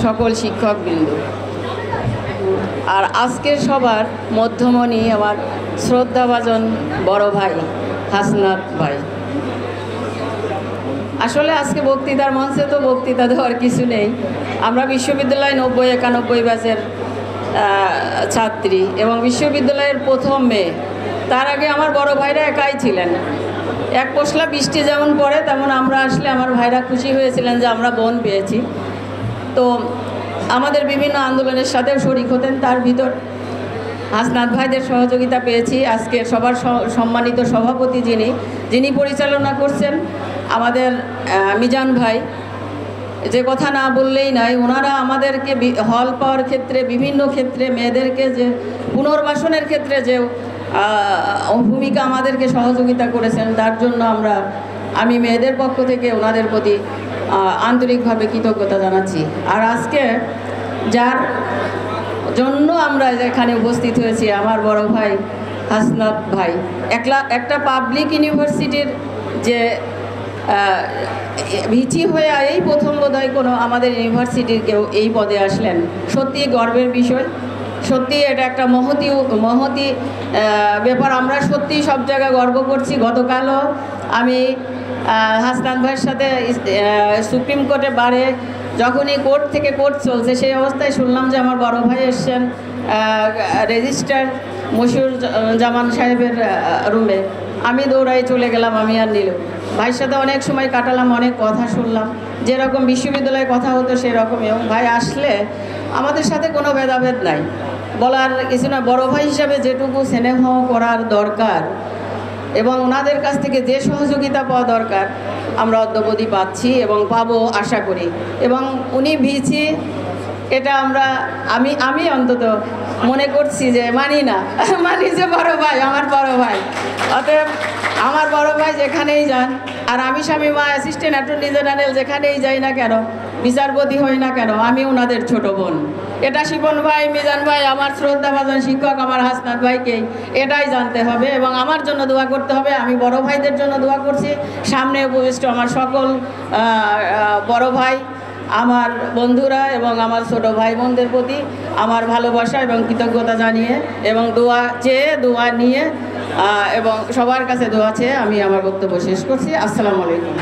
সকল শিক্ষকবৃন্দ, আর আজকের সবার মধ্যমণি আমার শ্রদ্ধাভাজন বড় ভাই হাসনাত ভাই। আসলে আজকে বক্তৃতার মঞ্চে তো বক্তৃতা দেওয়ার কিছু নেই। আমরা বিশ্ববিদ্যালয় 90-91 ব্যাচের ছাত্রী এবং বিশ্ববিদ্যালয়ের প্রথম মেয়ে। তার আগে আমার বড় ভাইরা একাই ছিলেন। এক পশলা বৃষ্টি যেমন পড়ে তেমন আমরা আসলে আমার ভাইরা খুশি হয়েছিলেন যে আমরা বোন পেয়েছি। তো আমাদের বিভিন্ন আন্দোলনের সাথেও শরিক হতেন। তার ভিতর হাসনাত ভাইদের সহযোগিতা পেয়েছি। আজকে সবার সম্মানিত সভাপতি যিনি পরিচালনা করছেন আমাদের মিজান ভাই, যে কথা না বললেই নাই। ওনারা আমাদেরকে হল পাওয়ার ক্ষেত্রে, বিভিন্ন ক্ষেত্রে মেয়েদেরকে যে পুনর্বাসনের ক্ষেত্রে যে ভূমিকা আমাদেরকে সহযোগিতা করেছেন, তার জন্য আমি মেয়েদের পক্ষ থেকে ওনাদের প্রতি আন্তরিকভাবে কৃতজ্ঞতা জানাচ্ছি। আর আজকে যার জন্য আমরা এখানে উপস্থিত হয়েছি, আমার বড় ভাই হাসনাত ভাই একটা পাবলিক ইউনিভার্সিটির যে ভিচি হয়ে এই প্রথম বোধহয় কোনো আমাদের ইউনিভার্সিটির কেউ এই পদে আসলেন। সত্যি গর্বের বিষয়, সত্যি এটা একটা মহতি ব্যাপার। আমরা সত্যি সব জায়গায় গর্ব করছি। গতকালও আমি হাসনাত ভাইয়ের সাথে সুপ্রিম কোর্টে বারে যখনই কোর্ট থেকে কোর্ট চলছে সেই অবস্থায় শুনলাম যে আমার বড় ভাই এসছেন রেজিস্ট্রার মশিউর জামান সাহেবের রুমে। আমি দৌড়াই চলে গেলাম, আমি আর নীলু ভাইয়ের সাথে অনেক সময় কাটালাম, অনেক কথা শুনলাম। যেরকম বিশ্ববিদ্যালয়ে কথা হতো সেরকম, এবং ভাই আসলে আমাদের সাথে কোনো ভেদাভেদ নাই, বলার কিছু না। বড় ভাই হিসাবে যেটুকু স্নেহ করার দরকার এবং ওনাদের কাছ থেকে যে সহযোগিতা পাওয়া দরকার আমরা অদ্যাবধি পাচ্ছি এবং পাবো আশা করি। এবং উনি ভিচি এটা আমি অন্তত মনে করছি যে মানি যে বড় ভাই আমার বড় ভাই। অতএব আমার বড় ভাই যেখানেই যান, আর আমি শামীমা অ্যাসিস্ট্যান্ট অ্যাটর্নি জেনারেল যেখানেই যাই না কেন, বিচারপতি হই না কেন, আমি ওনাদের ছোট বোন। এটা শিপন ভাই, মিজান ভাই, আমার শ্রদ্ধাভাজন শিক্ষক আমার হাসনাত ভাইকেই এটাই জানতে হবে এবং আমার জন্য দোয়া করতে হবে। আমি বড় ভাইদের জন্য দোয়া করছি। সামনে উপবিষ্ট আমার সকল বড় ভাই, আমার বন্ধুরা এবং আমার ছোট ভাই বোনদের প্রতি আমার ভালোবাসা এবং কৃতজ্ঞতা জানিয়ে এবং দোয়া নিয়ে এবং সবার কাছে দোয়া চেয়ে আমি আমার বক্তব্য শেষ করছি। আসসালামু আলাইকুম।